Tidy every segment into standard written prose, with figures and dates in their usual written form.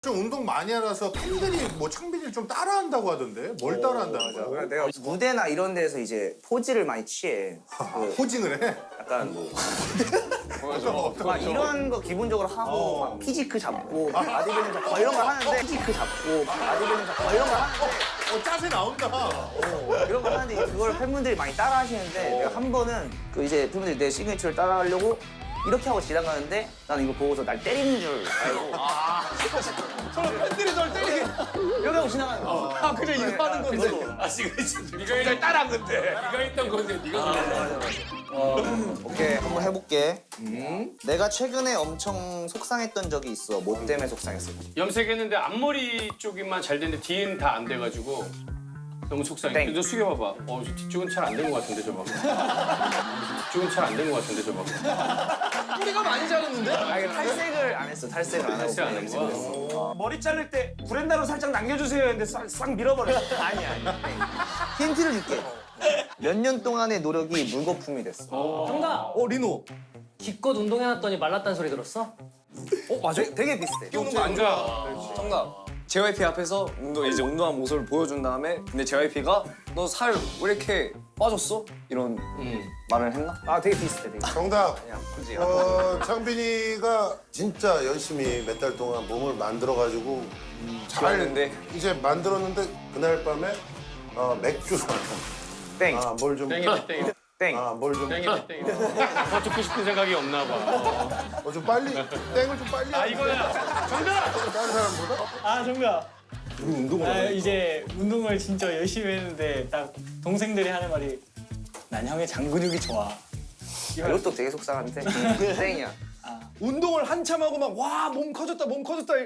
좀 운동 많이 하라서 팬들이 뭐 창빈이를 좀 따라한다고 하던데 뭘 따라한다는 거야? 그래, 내가 무대나 이런 데서 이제 포즈를 많이 취해. 포징을 해? 약간 막 이런 거 기본적으로 하고 막 피지크 잡고 바디빌딩 잡고 막 이런 거 하는데 피지크 잡고 바디빌딩 잡고 막 이런 거 하는데 짜세 나온다. 이런 거 하는데 그걸 팬분들이 많이 따라 하시는데 내가 한 번은 그 이제 팬분들이 내 시그니처를 따라 하려고 이렇게 하고 지나가는데 나는 이거 보고서 날 때리는 줄 알고 팬들이 널 때리게. 이렇게 하고 지나가는 거. 아 그래 이거 하는 건데. 네가 이걸 따라한 건데. 네가 했던 건데 네가. 오케이 한번 해볼게. 내가 최근에 엄청 속상했던 적이 있어. 뭐 때문에 속상했어? 염색했는데 앞머리 쪽이만 잘 됐는데 뒤는 다 안 돼가지고 너무 속상해. 땡. 너 숙여봐봐. 저 뒤쪽은 잘 안 된 것 같은데 저봐. 뒤쪽은 잘 안 된 것 같은데 저봐. 뿌리가 많이 자랐는데? 아 이게 탈색을 안 했어. 탈색을 안 하고. 탈색 안 한 거야? 머리 자를 때 브랜다로 살짝 남겨주세요 했는데 싹 밀어버렸어. 아니야. 힌트를 줄게. 몇 년 동안의 노력이 물거품이 됐어. 정답! 리노. 기껏 운동해놨더니 말랐다는 소리 들었어? 맞아? 되게 비슷해. 끼우는 거 안 좋아. 정답. JYP 앞에서 운동한 모습을 보여준 다음에 근데 JYP가 너 살 왜 이렇게 빠졌어? 이런 말을 했나? 아 되게 비슷해. 되게. 정답. 그지? 창빈이가 진짜 열심히 몇 달 동안 몸을 만들어가지고 잘했는데 이제 만들었는데 그날 밤에 맥주를 땡. 뭘 좀. 땡이다 땡이다. 땡. 뭘 좀. 땡이다 땡이다. 더 듣고 싶은 생각이 없나 봐. 좀 빨리. 땡을 좀 빨리. 아 이거야. 정답! 다른 사람보다? 아 정답. 우리 운동을 아, 하네. 이제 운동을 진짜 열심히 했는데 딱 동생들이 하는 말이 난 형의 장근육이 좋아. 이것도 되게 속상한데 땡이야. 운동을 한참 하고 막 와 몸 커졌다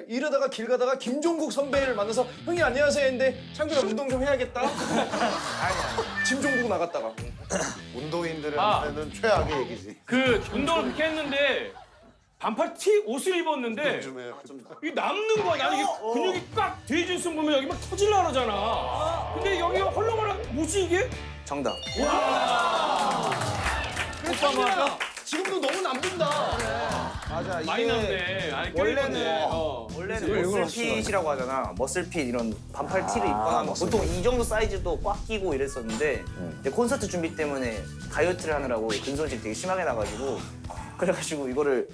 이러다가 길 가다가 김종국 선배를 만나서 형님 안녕하세요 했는데 창빈아 운동 좀 해야겠다. 김종국 나갔다가. 운동인들한테는 최악의 얘기지. 그 운동을 그렇게 했는데 반팔 티 옷을 입었는데 이 남는 거야. 나는 이게 근육이 꽉 뒤진승 보면 여기 막 터질라 그러잖아. 근데 여기가 헐렁헐렁 뭐지 이게? 정답. 오빠 지금도 너무 남는다. 맞아. 많이 남네. 아니 원래는 원래는 머슬핏이라고 하잖아. 머슬핏 이런 반팔 티를 입거나 하면 보통 이 정도 사이즈도 꽉 끼고 이랬었는데 근데 콘서트 준비 때문에 다이어트를 하느라고 근손실 되게 심하게 나가지고 그래가지고 이거를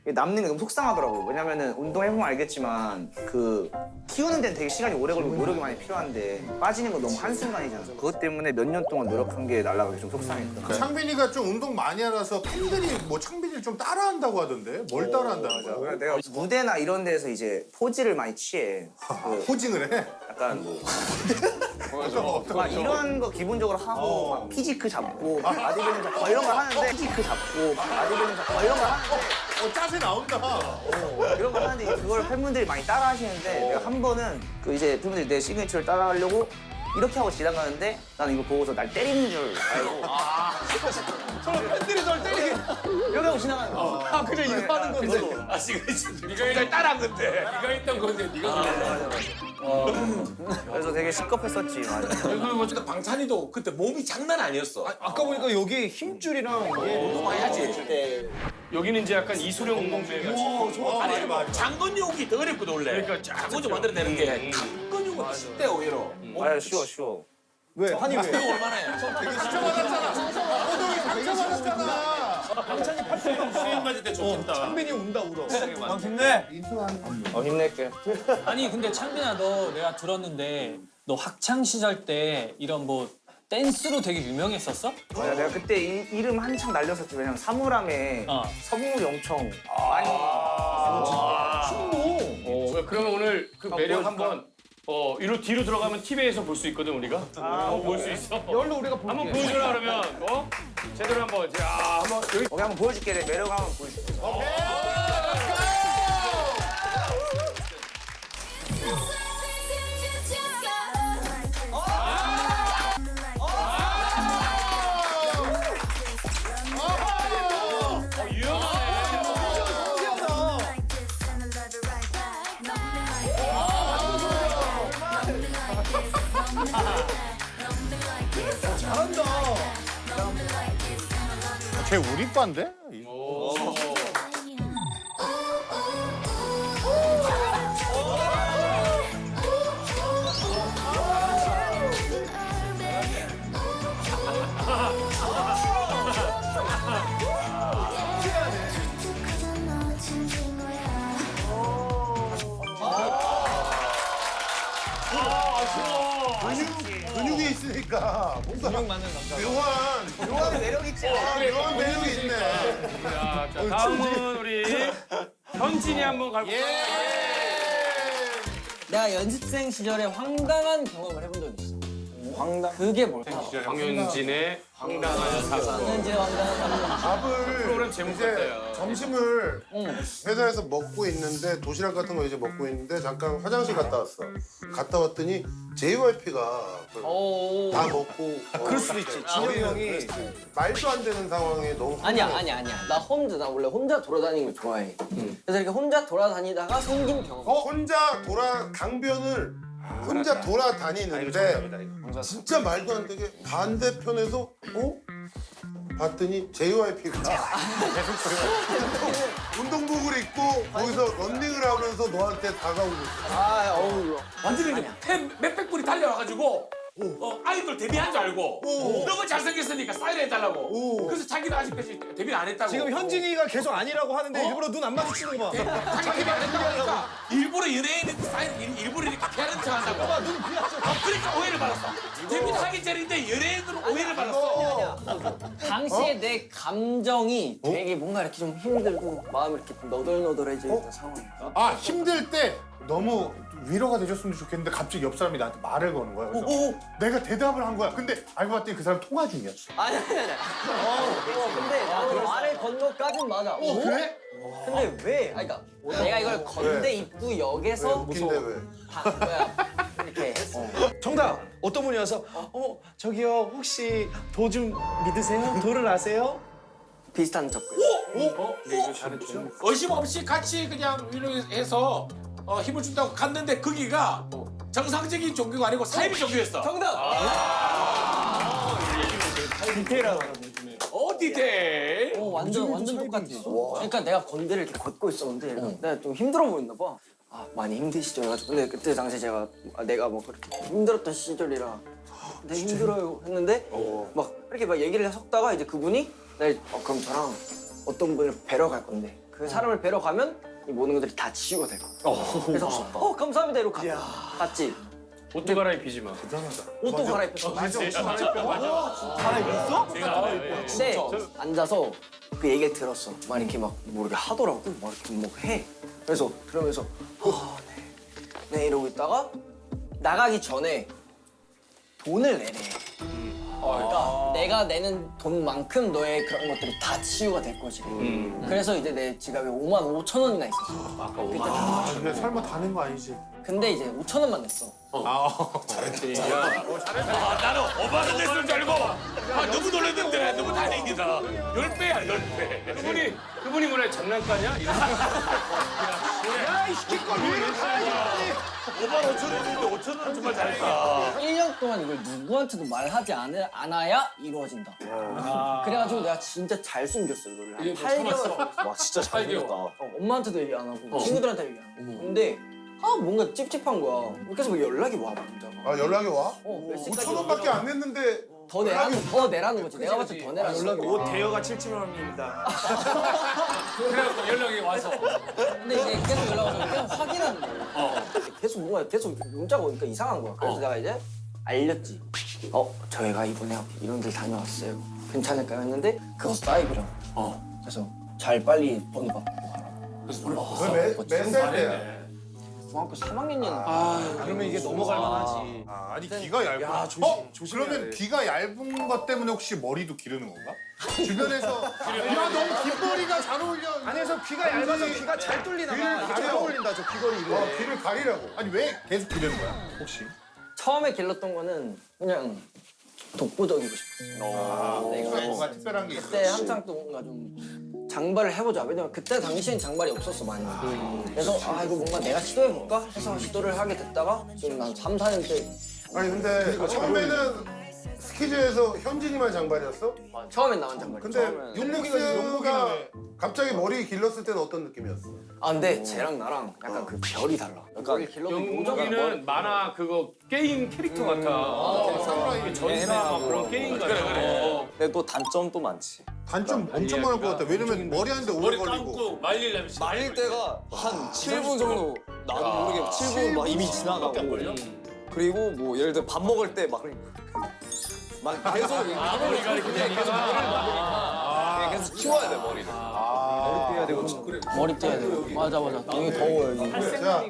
남는 게 너무 속상하더라고요. 왜냐면은 운동해보면 알겠지만 그 키우는 데는 되게 시간이 오래 걸리고 노력이 많이 필요한데 빠지는 건 너무 한순간이잖아. 그것 때문에 몇 년 동안 노력한 게 날아가기 좀 속상했던 거야. 창빈이가 좀 운동 많이 하라서 팬들이 뭐 창빈이를 좀 따라한다고 하던데 뭘 따라한다는 거야? 그래, 내가 무대나 이런 데서 이제 포즈를 많이 취해. 포징을 해? 약간 막 이런 거 기본적으로 하고 막 피지크 잡고 바디빌딩 잡고 막 이런 거 하는데 피지크 잡고 바디빌딩 잡고 막 이런 거 하는데 짜세 나온다. 이런 거 하는데 그걸 팬분들이 많이 따라 하시는데 내가 한 번은 그 이제 팬분들이 내 시그니처를 따라 하려고 이렇게 하고 지나가는데 나는 이거 보고서 날 때리는 줄 알고 팬들이 널 때리게. 이렇게 하고 지나가는 거. 아 그래 이거 하는 건데. 네가 이걸 따라한 건데. 네가 했던 건데 네가. 그래서 되게 시겁했었지. 맞아. 방찬이도 그때 몸이 장난 아니었어. 아까 보니까 여기 힘줄이랑 이게 운동해야지. 여기는 이제 약간 이소룡 몸매 같이. 아니 장근육이 더 어렵거든 원래. 그러니까 쫙 그거 좀 만들어내는 게 장근육은 쉽대 오히려. 아 쉬워. 왜? 한이 왜? 그거 얼마나 해? 수영 맞을 때 좋겠다. 창빈이 운다 울어. 힘낼게. 아니 근데 창빈아 너 내가 들었는데 너 학창 시절 때 이런 뭐 댄스로 되게 유명했었어? 맞아, 내가 그때 이름 한창 날렸었지. 왜냐면 사물함에 선물이 엄청 많이 그러면 오늘 그 매력 보여줄까? 한번 이로 뒤로 들어가면 TV에서 볼 수 있거든 우리가. 한번 볼 수 있어. 이걸로 우리가 볼게. 한번 보여주라 그러면 제대로 한번 한번 여기 여기 한번 보여줄게. 내 매력 한번 보여줄게. 쟤 우리 반데? 오. 근육이 있으니까 뭔가 근육 많은 남자. 묘한 매력 있지. 묘한 매력이 있네. 자, 다음은 우리 현진이 한번 갈까요? 내가 연습생 시절에 황당한 경험을 해본 적이 있어. 황당? 그게 뭘까? 황현진의 황당한 사건. 황현진의 황당한 사건. 밥을 프로그램 제목 이제 같아요. 점심을 회사에서 먹고 있는데 도시락 같은 거 이제 먹고 있는데 잠깐 화장실 갔다 왔어. 갔다 왔더니 JYP가 다 먹고 그럴 수도 있지. 진영이 형이 말도 안 되는 상황에 너무 아니야. 나 원래 혼자 돌아다니는 걸 좋아해. 그래서 이렇게 혼자 돌아다니다가 생긴 경험. 혼자 강변을 혼자 돌아다니는데 진짜 말도 안 되게 반대편에서 봤더니 JYP가 운동복을 입고 거기서 런닝을 하면서 너한테 다가오고 있어. 완전히 이제 몇백 분이 달려와가지고 아이돌 데뷔한 줄 알고 너무 잘생겼으니까 사인 해달라고. 그래서 자기는 아직까지 데뷔 안 했다고. 지금 현진이가 계속 아니라고 하는데 일부러 눈 안 마주치는 거 봐. 자기 데뷔 안 했다고 하니까 일부러 연예인 사인 일부러 이렇게 캐는 척한다고. 눈 비었어. 그러니까 오해를 받았어. 데뷔하기 전인데 연예인으로 오해를 받았어. 당시에 내 감정이 되게 뭔가 이렇게 좀 힘들고 마음이 이렇게 너덜너덜해져 있던 상황이야. 아 힘들 때 너무 위로가 되셨으면 좋겠는데 갑자기 옆 사람이 나한테 말을 거는 거야. 그래서 내가 대답을 한 거야. 근데 알고 봤더니 그 사람 통화 중이었어. 아니. 근데 나는 말을 건 것까진 맞아. 그래? 근데 왜? 그러니까 내가 이걸 건대 입구 역에서 웃긴데 왜? 이렇게 했어. 정답! 어떤 분이 와서 저기요 혹시 도 좀 믿으세요? 도를 아세요? 비슷한 접근. 의심 없이 같이 그냥 위로해서 힘을 준다고 갔는데 거기가 정상적인 종교가 아니고 사이비 종교였어. 디테일하다. 디테일. 완전 똑같아. 그러니까 내가 건대를 이렇게 걷고 있었는데 내가 좀 힘들어 보였나 봐. 아 많이 힘드시죠 해가지고 근데 그때 당시에 내가 뭐 그렇게 힘들었던 시절이라 되게 힘들어요 했는데 막 이렇게 막 얘기를 섞다가 이제 그분이 날 그럼 저랑 어떤 분을 뵈러 갈 건데 그 사람을 뵈러 가면 이 모든 것들이 다 치유가 될 거야. 그래서 감사합니다 이러고 갔지. 옷도 갈아입히지 마. 옷도 갈아입혔어. 근데 앉아서 그 얘기를 들었어. 막 이렇게 막 뭐 이렇게 하더라고. 막 이렇게 뭐 해. 그래서 들으면서 네 이러고 있다가 나가기 전에 돈을 내래. 그러니까 내가 내는 돈만큼 너의 그런 것들이 다 치유가 될 것이. 그래서 이제 내 지갑에 55,000원이나 있었어. 근데 설마 다 낸 거 아니지? 근데 이제 5,000원만 냈어. 나는 5만원 냈을 줄 알고 너무 놀랐는데 너무 다행이다. 10배야 10배. 그분이 뭐래 장난감이야? 이런 야이 시키걸 왜 이렇게 가야지? 5만 5천 원인데 5천 원 정말 잘했다. 1년 동안 이걸 누구한테도 말하지 않아야 이루어진다. 그래가지고 내가 진짜 잘 숨겼어 이거를. 한 8개월. 와 진짜 잘 생겼다. 엄마한테도 얘기 안 하고 친구들한테 얘기 안 하고. 근데 뭔가 찝찝한 거야. 계속 막 연락이 와 문자가. 아 연락이 와? 몇 시까지 5,000원밖에 안 냈는데 더 내라는 거지. 내가 봤을 때 더 내라는 거지. 옷 대여가 7,000원입니다. 그래갖고 연락이 와서 근데 이제 계속 연락 와서 계속 확인하는 거야. 계속 문자가 오니까 이상한 거야. 그래서 내가 이제 알렸지. 저희가 이번에 이런 데 다녀왔어요. 괜찮을까요? 했는데 그거 사이비라고. 그래서 잘 빨리 번호 받고 가라. 몇 살 때야? 중학교 3학년이었는데. 그러면 이게 넘어갈 만하지. 아니 귀가 얇아. 그러면 귀가 얇은 것 때문에 혹시 머리도 기르는 건가? 주변에서 야 너무 긴 머리가 잘 어울려. 안에서 귀가 얇아서 귀가 잘 뚫리나 봐. 귀를 이게 잘 가려. 어울린다 저 귀걸이 이거. 귀를 가리라고. 아니 왜 계속 기르는 거야? 혹시? 처음에 길렀던 거는 그냥 독보적이고 싶어. 내가 뭔가 특별한 게 있어. 그때 한창 또 뭔가 좀 장발을 해보자. 왜냐면 그때 당시엔 장발이 없었어 많이. 그래서 이거 뭔가 내가 시도해볼까 해서 시도를 하게 됐다가 지금 한 3, 4년째 아니 근데 처음에는 스키즈에서 현진이만 장발이었어? 처음엔 나온 장발이. 근데 윤목이가 갑자기 머리 길렀을 때는 어떤 느낌이었어? 근데 쟤랑 나랑 약간 그 별이 달라. 머리 길러도 영국이는 만화 그거 게임 캐릭터 같아. 사무라이 전사 막 그런 게임 같아. 그래. 근데 또 단점도 많지. 단점 엄청 많을 것 같아. 왜냐면 머리 하는데 오래 머리 걸리고. 감고 말리려면 말릴 때가 한 7분 정도 나도 모르게 7분 막 이미 지나가고. 그리고 뭐 예를 들어 밥 먹을 때 막 계속 머리가 이렇게 계속 머리를 만드니까 계속 치워야 돼 머리를. 머리 떼야 되고. 맞아. 여기 더워 여기. 자,